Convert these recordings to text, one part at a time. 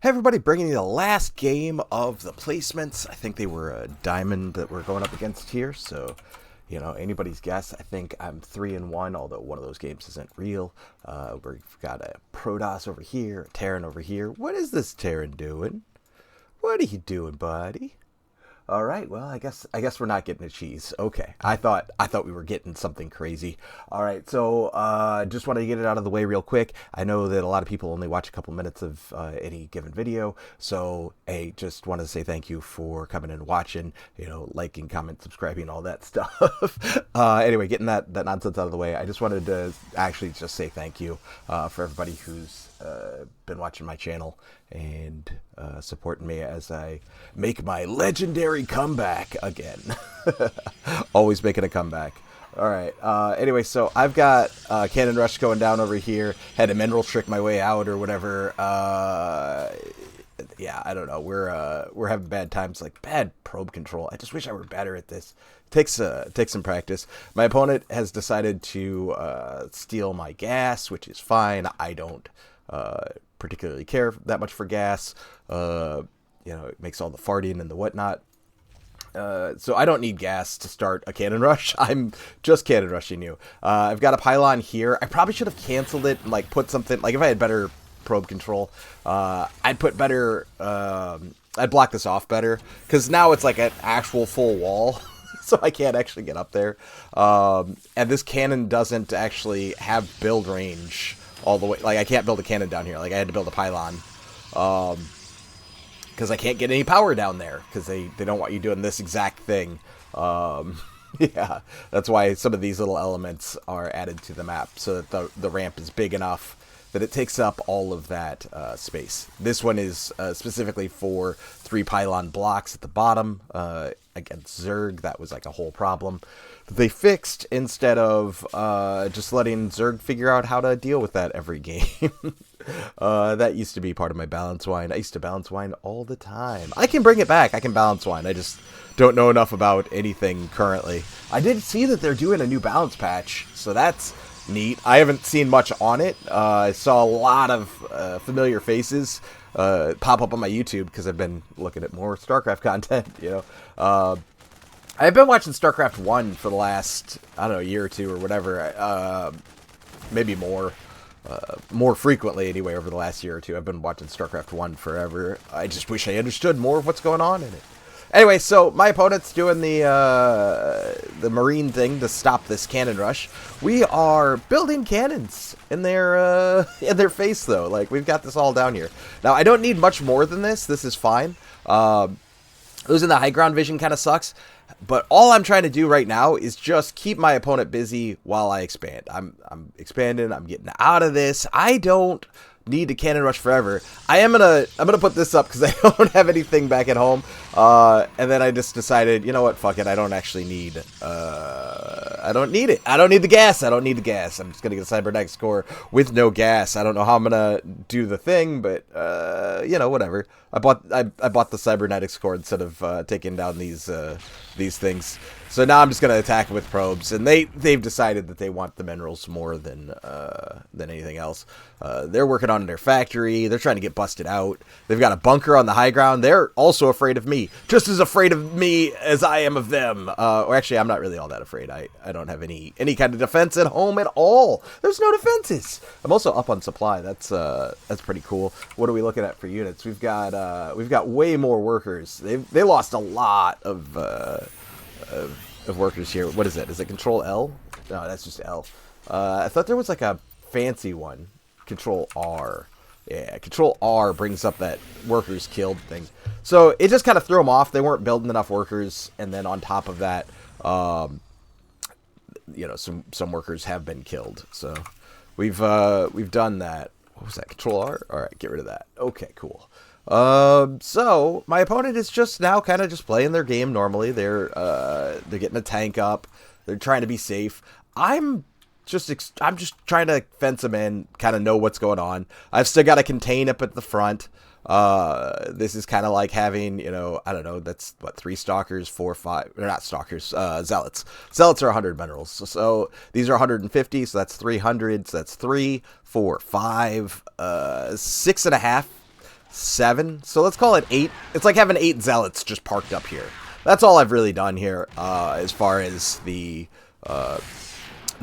Hey everybody, bringing you the last game of the placements. I think they were a diamond that we're going up against here, so, you know, anybody's guess. I think I'm 3-1, although one of those games isn't real. We've got a Protoss over here, a Terran over here. What is this Terran doing? What are you doing, buddy? All right, well, I guess we're not getting a cheese. Okay, I thought we were getting something crazy. All right, so just wanted to get it out of the way real quick. I know that a lot of people only watch a couple minutes of any given video, so hey, just want to say thank you for coming and watching. You know, liking, comment, subscribing, all that stuff. Anyway, getting that nonsense out of the way, I just wanted to actually just say thank you for everybody who's been watching my channel and supporting me as I make my legendary comeback again. Always making a comeback. All right. Anyway, so I've got Cannon Rush going down over here. Had a mineral trick my way out or whatever. Yeah, I don't know. We're having bad times, like bad probe control. I just wish I were better at this. Takes some practice. My opponent has decided to steal my gas, which is fine. I don't particularly care that much for gas. You know, it makes all the farting and the whatnot. So I don't need gas to start a cannon rush. I'm just cannon rushing you. I've got a pylon here. I probably should have canceled it and like put something, like if I had better probe control, I'd put better, I'd block this off better, because now it's like an actual full wall. So I can't actually get up there. And this cannon doesn't actually have build range all the way. Like, I can't build a cannon down here. Like, I had to build a pylon. Because I can't get any power down there. Because they don't want you doing this exact thing. Yeah, that's why some of these little elements are added to the map. So that the ramp is big enough that it takes up all of that space. This one is specifically for 3 pylon blocks at the bottom. Against Zerg, that was like a whole problem they fixed, instead of just letting Zerg figure out how to deal with that every game. That used to be part of my balance wine. I used to balance wine all the time. I can bring it back. I can balance wine. I just don't know enough about anything currently. I did see that they're doing a new balance patch, so that's neat. I haven't seen much on it. I saw a lot of familiar faces pop up on my YouTube because I've been looking at more Starcraft content, you know. I've been watching Starcraft2 for the last, I don't know, year or two or whatever. Maybe more frequently anyway over the last year or two. I've been watching Starcraft1 forever. I just wish I understood more of what's going on in it. Anyway, so my opponent's doing the marine thing to stop this cannon rush. We are building cannons in their face, though. Like, we've got this all down here. Now, I don't need much more than this. This is fine. Losing the high ground vision kind of sucks. But all I'm trying to do right now is just keep my opponent busy while I expand. I'm expanding. I'm getting out of this. I don't need to cannon rush forever. I'm gonna put this up because I don't have anything back at home. And then I just decided, you know what, fuck it. I don't actually need. I don't need it. I don't need the gas. I don't need the gas. I'm just gonna get a cybernetic score with no gas. I don't know how I'm gonna do the thing, but you know, whatever. I bought the cybernetic score instead of taking down these things. So now I'm just gonna attack with probes, and they've decided that they want the minerals more than anything else. They're working on their factory. They're trying to get busted out. They've got a bunker on the high ground. They're also afraid of me, just as afraid of me as I am of them. Or actually, I'm not really all that afraid. I don't have any kind of defense at home at all. There's no defenses. I'm also up on supply. That's pretty cool. What are we looking at for units? We've got way more workers. They lost a lot of workers here. What is it? Is it Control L? No, that's just L. I thought there was like a fancy one. Control R. Yeah, Control R brings up that workers killed thing. So it just kind of threw them off. They weren't building enough workers, and then on top of that, you know, some workers have been killed. So we've done that. What was that? Control R? All right, get rid of that. Okay, cool. So my opponent is just now kind of just playing their game normally. They're getting a tank up. They're trying to be safe. I'm just trying to fence them in, kind of know what's going on. I've still got to contain up at the front. This is kind of like having, you know, I don't know, that's what, 3 stalkers, 4, 5, they're not stalkers, zealots. Zealots are 100 minerals. So these are 150, so that's 300, so that's 3, 4, 5, 6.5 7. So let's call it 8. It's like having 8 zealots just parked up here. That's all I've really done here as far as the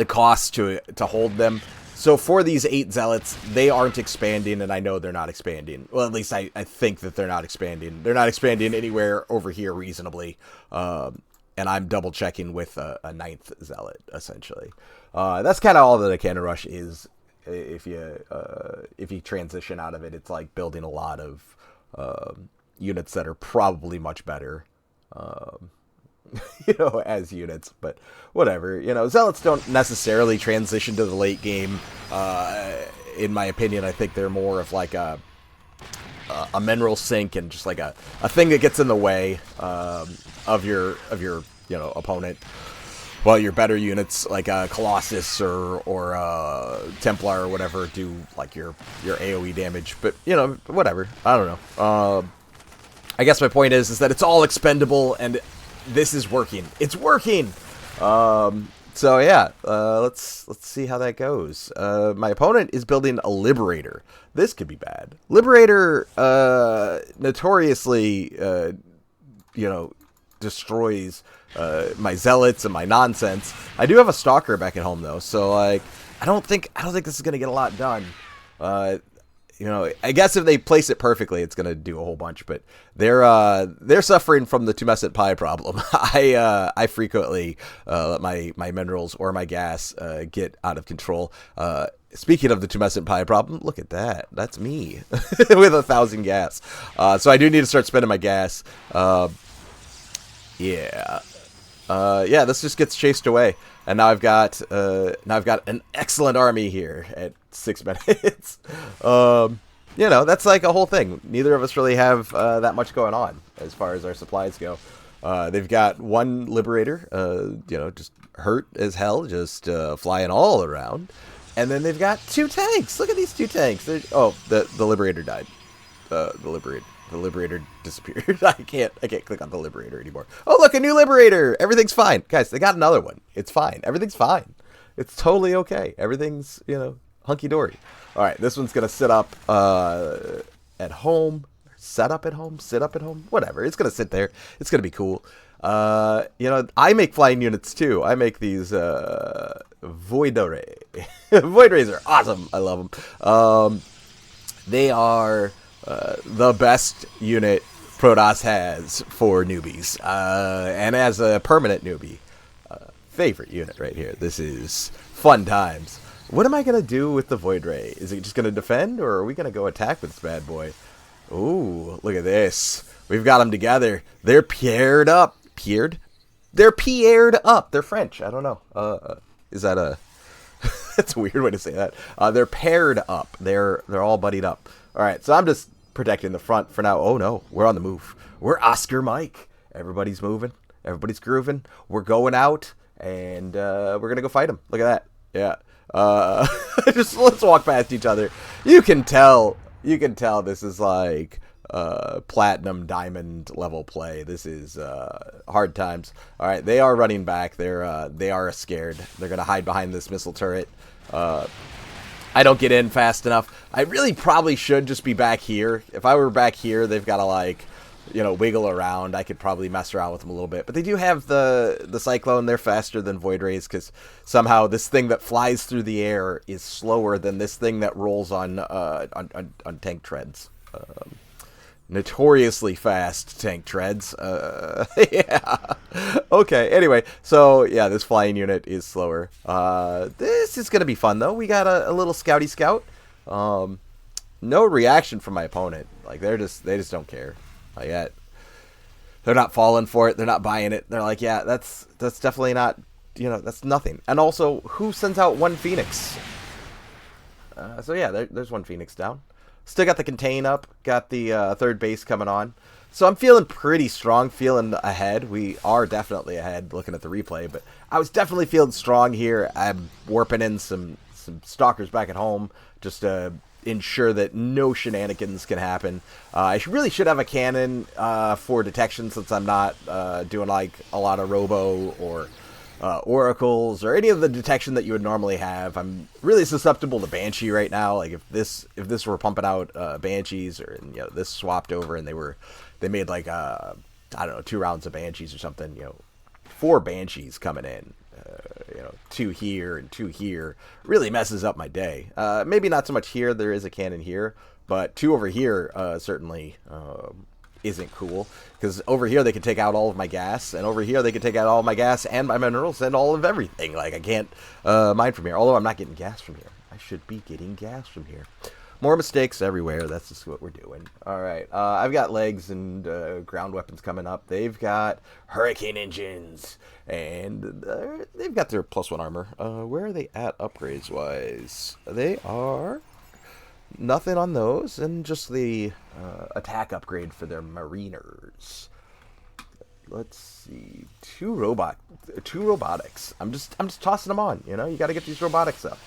cost to hold them. So for these 8 zealots, they aren't expanding, and I know they're not expanding. Well, at least I think that they're not expanding. They're not expanding anywhere over here reasonably. And I'm double checking with a 9th zealot, essentially. That's kind of all that a cannon rush is. If you transition out of it, it's like building a lot of units that are probably much better, as units. But whatever, zealots don't necessarily transition to the late game. In my opinion, I think they're more of like a mineral sink and just like a thing that gets in the way of your opponent. Well, your better units like Colossus or Templar or whatever do like your AoE damage, but whatever. I don't know. I guess my point is that it's all expendable, and this is working. It's working. So yeah, let's see how that goes. My opponent is building a Liberator. This could be bad. Liberator notoriously, destroys my zealots and my nonsense. I do have a stalker back at home though, so like I don't think this is gonna get a lot done. I guess if they place it perfectly, it's gonna do a whole bunch. But they're suffering from the tumescent pie problem. I frequently let my minerals or my gas get out of control. Speaking of the tumescent pie problem, look at that. That's me with 1,000 gas. So I do need to start spending my gas. Yeah, this just gets chased away, and now I've got an excellent army here at 6 minutes. That's like a whole thing. Neither of us really have that much going on as far as our supplies go. They've got one Liberator, just hurt as hell, just flying all around, and then they've got 2 tanks. Look at these 2 tanks. The Liberator died. The Liberator disappeared. I can't click on the Liberator anymore. Oh, look, a new Liberator. Everything's fine. Guys, they got another one. It's fine. Everything's fine. It's totally okay. Everything's, hunky-dory. All right, this one's going to sit up at home. Set up at home? Sit up at home? Whatever. It's going to sit there. It's going to be cool. I make flying units, too. I make these Void Ray. Void Rays are awesome. I love them. They are... the best unit Protoss has for newbies, and as a permanent newbie, favorite unit right here. This is fun times. What am I gonna do with the Void Ray? Is it just gonna defend, or are we gonna go attack with this bad boy? Ooh, look at this. We've got them together. They're paired up. Paired? They're paired up. They're French. I don't know. Is that a... That's a weird way to say that. They're paired up. They're all buddied up. All right, so I'm just protecting the front for now. Oh, no, we're on the move. We're Oscar Mike. Everybody's moving. Everybody's grooving. We're going out, and we're going to go fight them. Look at that. Yeah. Just let's walk past each other. You can tell this is like platinum, diamond level play. This is hard times. All right, they are running back. They are scared. They're going to hide behind this missile turret. I don't get in fast enough. I really probably should just be back here. If I were back here, they've got to wiggle around. I could probably mess around with them a little bit. But they do have the Cyclone. They're faster than Void Rays because somehow this thing that flies through the air is slower than this thing that rolls on tank treads. Notoriously fast tank treads. Yeah. Okay, anyway, so yeah, this flying unit is slower. This is gonna be fun though. We got a little scouty scout. No reaction from my opponent. Like they just don't care. Like that. They're not falling for it. They're not buying it. They're like, yeah, that's definitely not. That's nothing. And also, who sends out one Phoenix? So yeah, there's one Phoenix down. Still got the contain up, got the third base coming on. So I'm feeling pretty strong, feeling ahead. We are definitely ahead looking at the replay, but I was definitely feeling strong here. I'm warping in some stalkers back at home just to ensure that no shenanigans can happen. I really should have a cannon for detection since I'm not doing like a lot of robo or oracles or any of the detection that you would normally have. I'm really susceptible to Banshee right now. Like if this were pumping out Banshees, or this swapped over and they made like I don't know, 2 rounds of Banshees or something. 4 Banshees coming in. 2 here and 2 here really messes up my day. Maybe not so much here. There is a cannon here, but 2 over here certainly isn't cool, because over here they can take out all of my gas, and over here they can take out all of my gas and my minerals and all of everything. Like I can't mine from here, although I'm not getting gas from here. I should be getting gas from here. More mistakes everywhere. That's just what we're doing. All right, I've got legs and ground weapons coming up. They've got hurricane engines, and they've got their +1 armor. Where are they at upgrades wise? They are nothing on those, and just the attack upgrade for their mariners. Let's see, 2 robotics. I'm just tossing them on. You got to get these robotics up.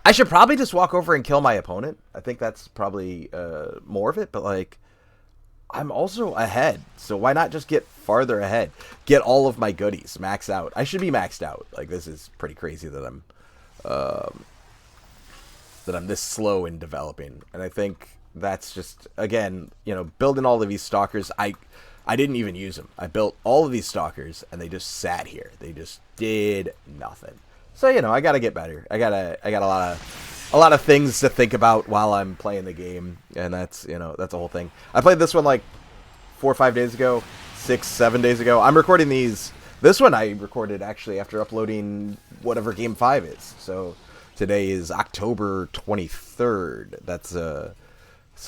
I should probably just walk over and kill my opponent. I think that's probably more of it, but like, I'm also ahead, so why not just get farther ahead? Get all of my goodies, max out. I should be maxed out. Like, this is pretty crazy that I'm this slow in developing. And I think that's just, again, building all of these stalkers. I didn't even use them. I built all of these stalkers, and they just sat here. They just did nothing. So, I got to get better. I got a lot of things to think about while I'm playing the game, and that's a whole thing. I played this one like 4 or 5 days ago, 6, 7 days ago. I'm recording these. This one I recorded actually after uploading whatever Game 5 is. So today is October 23rd. That's so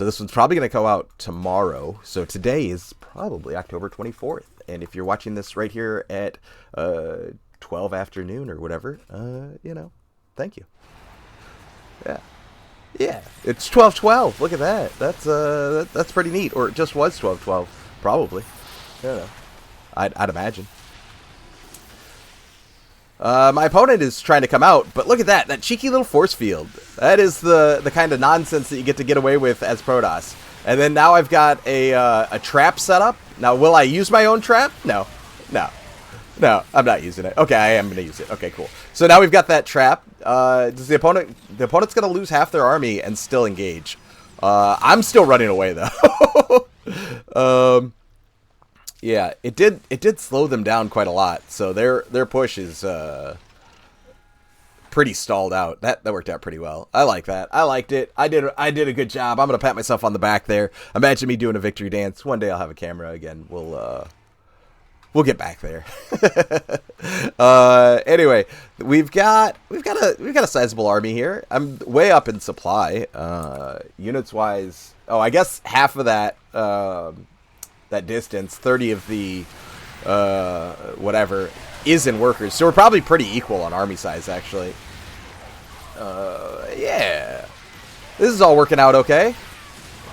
this one's probably going to go out tomorrow. So today is probably October 24th. And if you're watching this right here at 12 afternoon or whatever, thank you. Yeah, it's 12:12. Look at that. That's pretty neat. Or it just was 12:12, probably. I'd imagine. My opponent is trying to come out, but look at that cheeky little force field. That is the kind of nonsense that you get away with as Protoss. And then now I've got a trap set up. Now, will I use my own trap? No, I'm not using it. Okay, I am going to use it. Okay, cool. So now we've got that trap. Does the opponent's going to lose half their army and still engage. I'm still running away though. Yeah, it did slow them down quite a lot. So their push is pretty stalled out. That worked out pretty well. I like that. I liked it. I did a good job. I'm going to pat myself on the back there. Imagine me doing a victory dance. One day I'll have a camera again. We'll get back there. Anyway, we've got a sizable army here. I'm way up in supply, units wise. Oh, I guess half of that distance, 30 of the whatever, is in workers. So we're probably pretty equal on army size, actually. Yeah, this is all working out okay.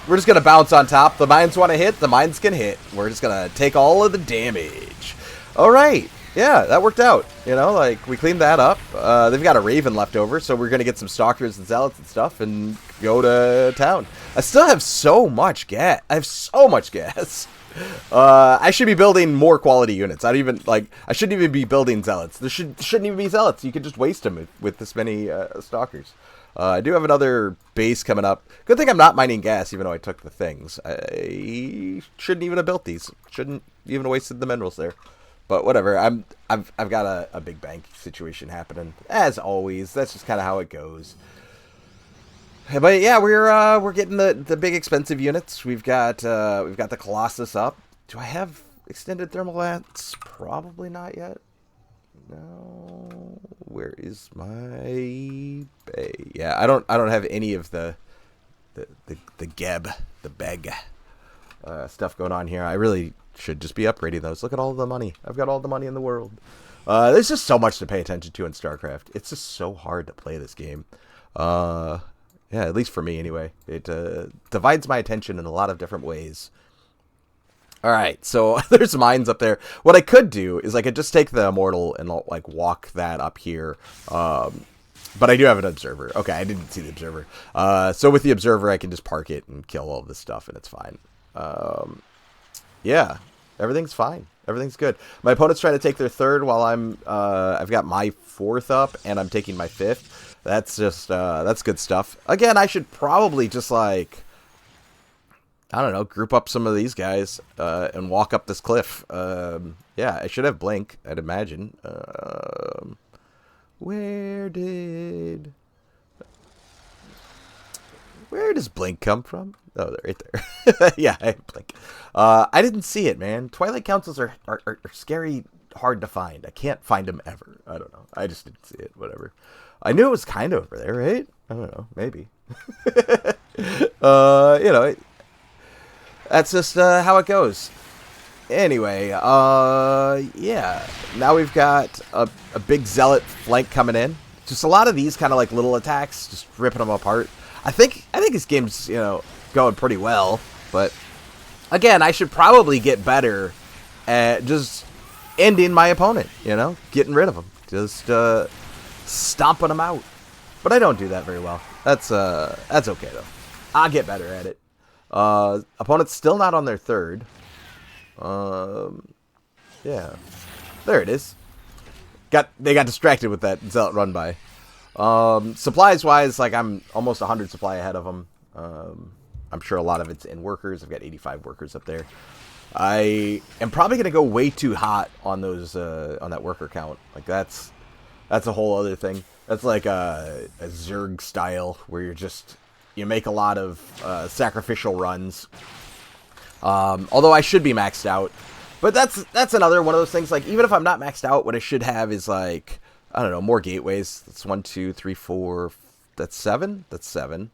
We're just going to bounce on top. The mines want to hit. The mines can hit. We're just going to take all of the damage. All right. Yeah, that worked out. Like, we cleaned that up. They've got a Raven left over, so we're going to get some Stalkers and Zealots and stuff and go to town. I still have so much gas. I have so much gas. I should be building more quality units. I shouldn't even be building Zealots. There shouldn't even be Zealots. You could just waste them with this many Stalkers. I do have another base coming up. Good thing I'm not mining gas, even though I took the things. I shouldn't even have built these. Shouldn't even have wasted the minerals there. But whatever. I've got a big bank situation happening, as always. That's just kind of how it goes. But yeah, we're getting the big expensive units. We've got the Colossus up. Do I have extended thermal lance? Probably not yet. No. Where is my bay? Yeah, I don't have any of the beg stuff going on here. I really should just be upgrading those. Look at all the money. I've got all the money in the world. There's just so much to pay attention to in StarCraft. It's just so hard to play this game. Yeah, at least for me anyway. It divides my attention in a lot of different ways. All right, so there's mines up there. What I could do is I could just take the Immortal and like walk that up here. But I do have an Observer. Okay, I didn't see the Observer. So with the Observer, I can just park it and kill all this stuff, and it's fine. Yeah, everything's fine. Everything's good. My opponent's trying to take their third while I've got my fourth up, and I'm taking my fifth. That's just, that's good stuff. Again, I should probably just, like, I don't know, group up some of these guys, and walk up this cliff. Yeah, I should have Blink, I'd imagine. Where does Blink come from? Oh, they're right there. Yeah, I have Blink. I didn't see it, man. Twilight Councils are scary, hard to find. I can't find them ever. I don't know. I just didn't see it. Whatever. I knew it was kind of over there, right? I don't know. Maybe. You know, that's just how it goes. Anyway, yeah. Now we've got a big Zealot flank coming in. Just a lot of these kind of like little attacks, just ripping them apart. I think this game's, you know, going pretty well, but again, I should probably get better at just ending my opponent, you know, getting rid of them, just stomping them out. But I don't do that very well. That's okay though. I'll get better at it. Opponent's still not on their third. Yeah, there it is. They got distracted with that Zealot run by. Supplies wise, like I'm almost 100 supply ahead of them. I'm sure a lot of it's in workers. I've got 85 workers up there. I am probably gonna go way too hot on those on that worker count. Like that's a whole other thing. That's like a Zerg style where you make a lot of sacrificial runs. Although I should be maxed out, but that's another one of those things. Like even if I'm not maxed out, what I should have is like, I don't know, more gateways. That's 1, 2, 3, 4. That's 7. That's 7,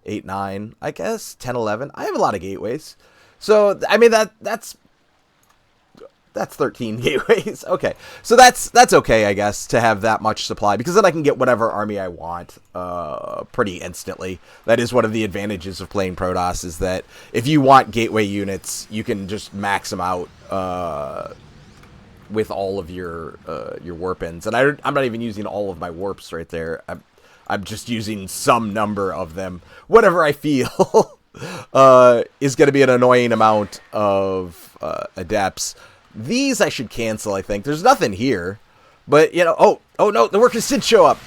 8, 9. I guess 10, 11. I have a lot of gateways. So I mean that's 13 gateways. Okay, so that's okay, I guess, to have that much supply, because then I can get whatever army I want pretty instantly. That is one of the advantages of playing Protoss, is that if you want gateway units, you can just max them out with all of your warp ends. And I'm not even using all of my warps right there. I'm just using some number of them. Whatever I feel is going to be an annoying amount of adepts. These I should cancel, I think. There's nothing here. But, you know, oh no, the workers did show up.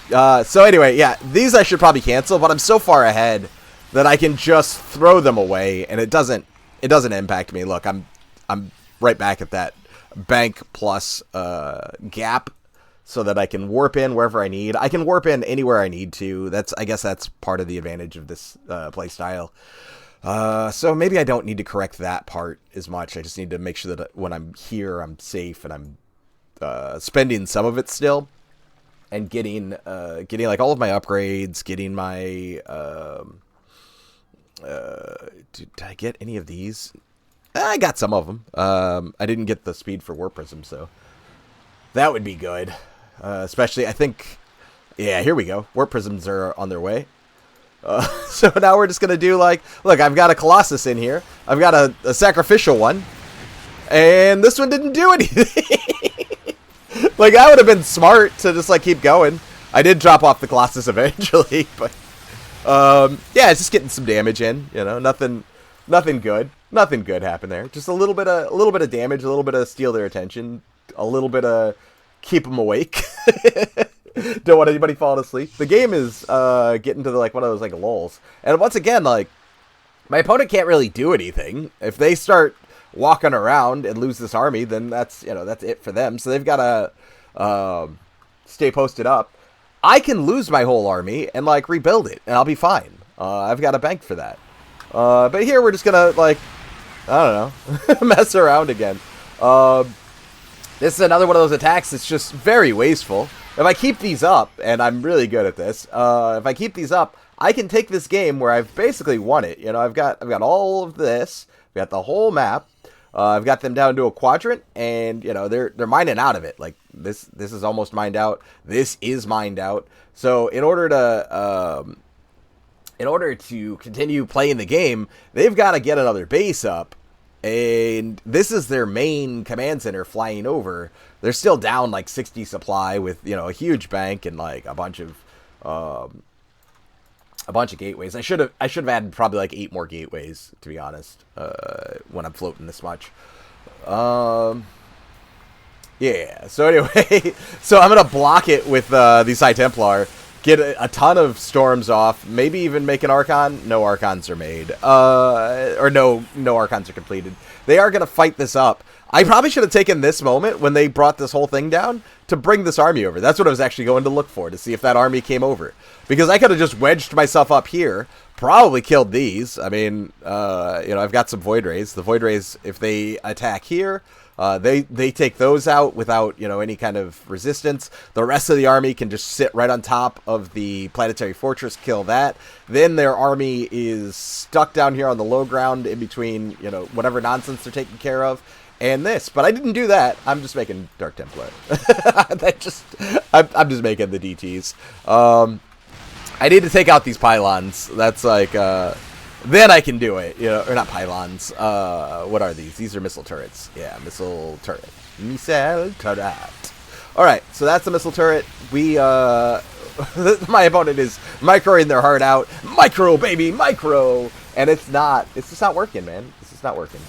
So anyway, yeah, these I should probably cancel, but I'm so far ahead that I can just throw them away, and it doesn't impact me. Look, I'm right back at that bank plus gap, so that I can warp in wherever I need. I can warp in anywhere I need to. I guess that's part of the advantage of this play style. So maybe I don't need to correct that part as much. I just need to make sure that when I'm here, I'm safe, and I'm spending some of it still, and getting like all of my upgrades, getting my did I get any of these? I got some of them. I didn't get the speed for Warp Prism, so that would be good. Especially, I think, yeah, here we go. Warp Prisms are on their way. So now we're just going to do like, look, I've got a Colossus in here. I've got a sacrificial one. And this one didn't do anything. Like, that would have been smart to just, like, keep going. I did drop off the Colossus eventually, but, yeah, it's just getting some damage in, you know, nothing good. Nothing good happened there. Just a little bit of damage, a little bit of steal their attention, a little bit of keep them awake. Don't want anybody falling asleep. The game is getting to like one of those like lulls. And once again, like, my opponent can't really do anything. If they start walking around and lose this army, then that's it for them. So they've got to stay posted up. I can lose my whole army and like rebuild it, and I'll be fine. I've got a bank for that. But here we're just gonna like, I don't know, mess around again. This is another one of those attacks that's just very wasteful. If I keep these up, and I'm really good at this, if I keep these up, I can take this game where I've basically won it. You know, I've got all of this. I've got the whole map. I've got them down to a quadrant, and you know they're mining out of it. Like this is almost mined out. This is mined out. So in order to continue playing the game, they've got to get another base up. And this is their main command center flying over. They're still down like 60 supply with, you know, a huge bank and like a bunch of gateways. I should have added probably like 8 more gateways, to be honest, when I'm floating this much. Yeah. So anyway, so I'm gonna block it with these High Templar, get a ton of storms off, maybe even make an Archon. No Archons are made, or no Archons are completed. They are gonna fight this up. I probably should have taken this moment when they brought this whole thing down to bring this army over. That's what I was actually going to look for, to see if that army came over. Because I could have just wedged myself up here, probably killed these. I mean, I've got some Void Rays. The Void Rays, if they attack here, they take those out without, any kind of resistance. The rest of the army can just sit right on top of the Planetary Fortress, kill that. Then their army is stuck down here on the low ground in between, whatever nonsense they're taking care of. And this, but I didn't do that. I'm just making Dark Templar. I'm just making the DTs. I need to take out these pylons. That's like, then I can do it. Or not pylons. What are these? These are missile turrets. Yeah, missile turret. Missile turret. All right, so that's the missile turret. My opponent is microing their heart out. Micro, baby, micro. And it's just not working, man. It's just not working.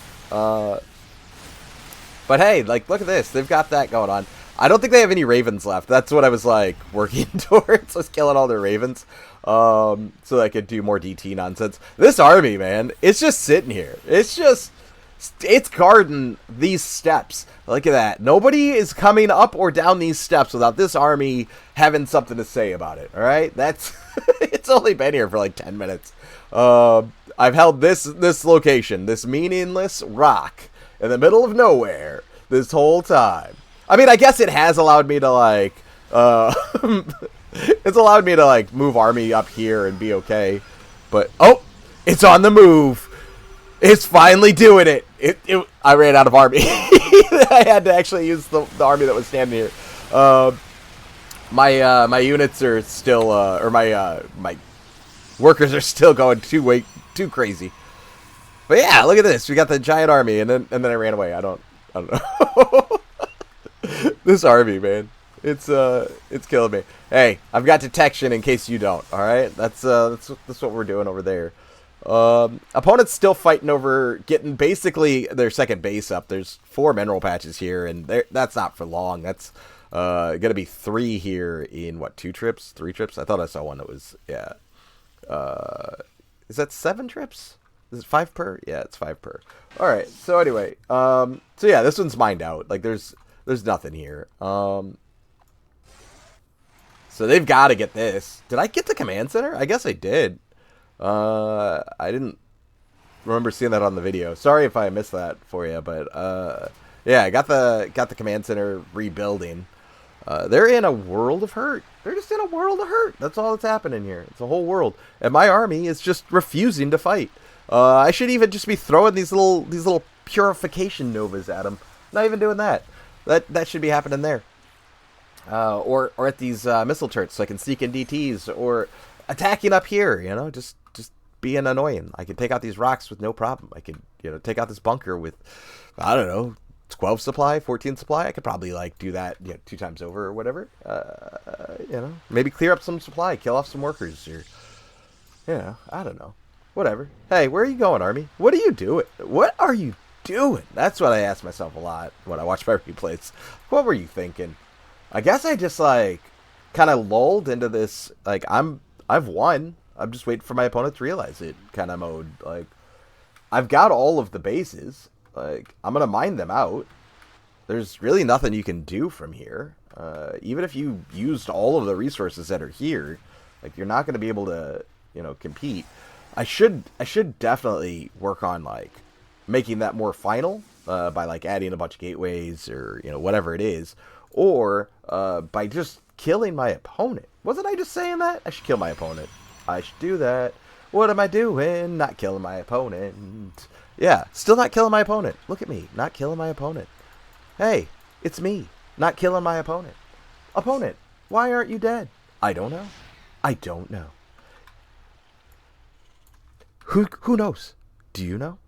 But hey, look at this. They've got that going on. I don't think they have any Ravens left. That's what I was, working towards. I was killing all their Ravens. So I could do more DT nonsense. This army, man, it's just sitting here. It's guarding these steps. Look at that. Nobody is coming up or down these steps without this army having something to say about it. All right? That's it's only been here for 10 minutes. I've held this location, this meaningless rock in the middle of nowhere this whole time. I mean, I guess it has allowed me to it's allowed me to move army up here and be okay. But it's on the move. It's finally doing it. I ran out of army. I had to actually use the army that was standing here. My units are still or my workers are still going too crazy. But yeah, look at this. We got the giant army, and then I ran away. I don't know. This army, man, it's killing me. Hey, I've got detection in case you don't. All right, that's what we're doing over there. Opponent's still fighting over getting basically their second base up. There's 4 mineral patches here, and that's not for long. That's gonna be 3 here in 2 trips, 3 trips. I thought I saw one that was is that 7 trips? Is it 5 per? Yeah, it's 5 per. All right. So anyway, so yeah, this one's mined out. There's nothing here. So they've got to get this. Did I get the command center? I guess I did. I didn't remember seeing that on the video. Sorry if I missed that for you, but yeah, I got the command center rebuilding. They're in a world of hurt. They're just in a world of hurt. That's all that's happening here. It's a whole world, and my army is just refusing to fight. I should even just be throwing these little purification novas at them. Not even doing that. That should be happening there. Or at these missile turrets, so I can sneak in DTs, or attacking up here. Just being annoying. I can take out these rocks with no problem. I could take out this bunker with, I don't know, 12 supply, 14 supply. I could probably do that 2 times over or whatever. Maybe clear up some supply, kill off some workers, or I don't know. Whatever. Hey, where are you going, army? What are you doing? What are you doing? That's what I ask myself a lot when I watch my replays. What were you thinking? I guess I just kind of lulled into this I've won. I'm just waiting for my opponent to realize it kind of mode. I've got all of the bases. I'm gonna mine them out. There's really nothing you can do from here. Even if you used all of the resources that are here, you're not gonna be able to compete. I should definitely work on making that more final by adding a bunch of gateways or whatever it is, or by just killing my opponent. Wasn't I just saying that? I should kill my opponent. I should do that. What am I doing? Not killing my opponent. Yeah, still not killing my opponent. Look at me, not killing my opponent. Hey, it's me, not killing my opponent. Opponent, why aren't you dead? I don't know. I don't know. Who knows? Do you know?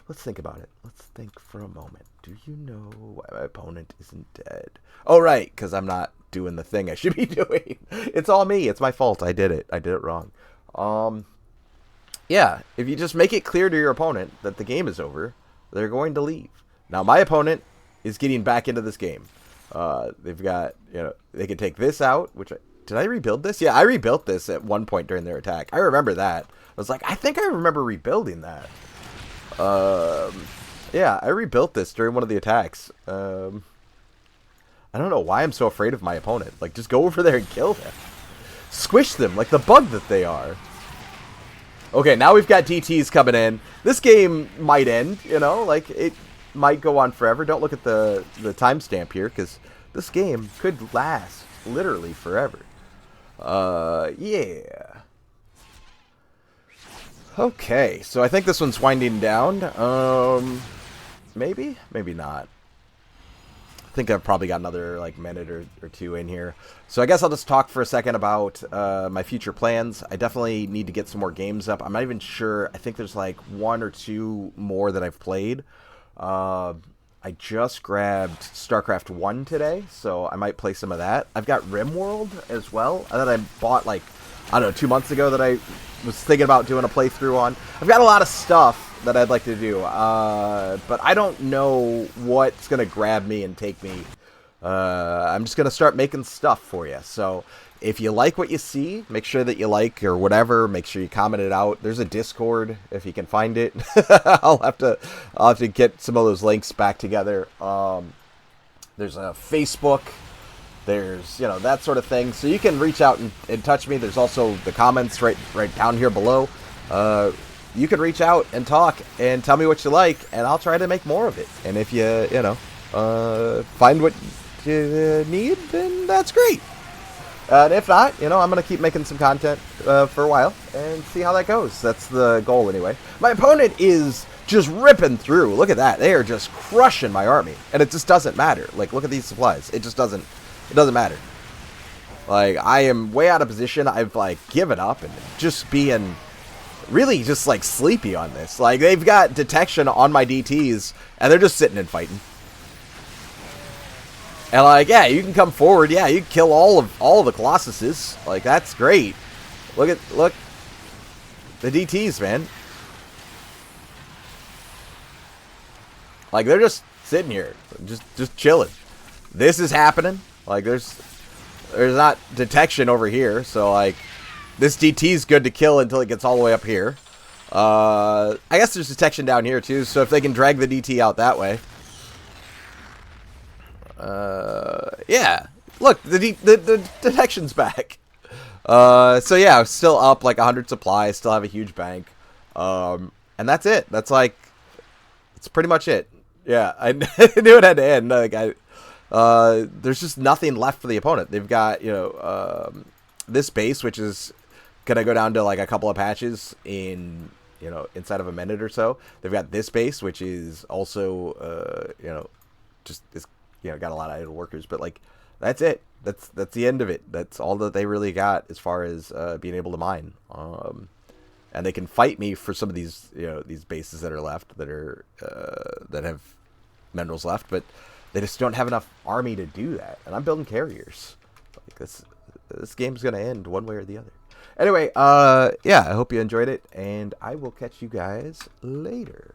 Let's think about it. Let's think for a moment. Do you know why my opponent isn't dead? Oh, right, because I'm not doing the thing I should be doing. It's all me. It's my fault. I did it wrong. Yeah, if you just make it clear to your opponent that the game is over, they're going to leave. Now, my opponent is getting back into this game. They've got, they can take this out, which did I rebuild this? Yeah, I rebuilt this at one point during their attack. I remember that. I was like, I think I remember rebuilding that. Yeah, I rebuilt this during one of the attacks. I don't know why I'm so afraid of my opponent. Like, just go over there and kill them. Squish them like the bug that they are. Okay, now we've got DTs coming in. This game might end, like, it might go on forever. Don't look at the timestamp here, because this game could last literally forever. Yeah. Okay, so I think this one's winding down. Maybe? Maybe not. I think I've probably got another like minute or two in here. So I guess I'll just talk for a second about my future plans. I definitely need to get some more games up. I'm not even sure. I think there's like 1 or 2 more that I've played. I just grabbed Starcraft2 today, so I might play some of that. I've got RimWorld as well, that I bought like, I don't know, 2 months ago that I was thinking about doing a playthrough on. I've got a lot of stuff that I'd like to do, but I don't know what's going to grab me and take me. I'm just going to start making stuff for you. So if you like what you see, make sure that you like or whatever. Make sure you comment it out. There's a Discord if you can find it. I'll have to get some of those links back together. There's a Facebook. There's, that sort of thing. So you can reach out and touch me. There's also the comments right down here below. You can reach out and talk and tell me what you like, and I'll try to make more of it. And if you, find what you need, then that's great. And if not, I'm going to keep making some content for a while and see how that goes. That's the goal anyway. My opponent is just ripping through. Look at that. They are just crushing my army. And it just doesn't matter. Like, look at these supplies. It doesn't matter. Like, I am way out of position. I've, like, given up and just being really just, like, sleepy on this. Like, they've got detection on my DTs, and they're just sitting and fighting. And, like, yeah, you can come forward. Yeah, you can kill all of the Colossuses. Like, that's great. Look. The DTs, man. Like, they're just sitting here. Just chilling. This is happening. Like, there's not detection over here. So, like, this DT's good to kill until it gets all the way up here. I guess there's detection down here, too. So, if they can drag the DT out that way. Yeah. Look, the detection's back. So yeah, I'm still up like 100 supply. Still have a huge bank. And that's it. That's pretty much it. Yeah, I knew it had to end. Like there's just nothing left for the opponent. They've got, this base, which is gonna go down to like a couple of patches in, inside of a minute or so. They've got this base, which is also, just this. Got a lot of idle workers, but like that's it. That's the end of it. That's all that they really got as far as being able to mine. And they can fight me for some of these these bases that are left that are that have minerals left, but they just don't have enough army to do that. And I'm building carriers. Like this game's gonna end one way or the other. Anyway, yeah, I hope you enjoyed it, and I will catch you guys later.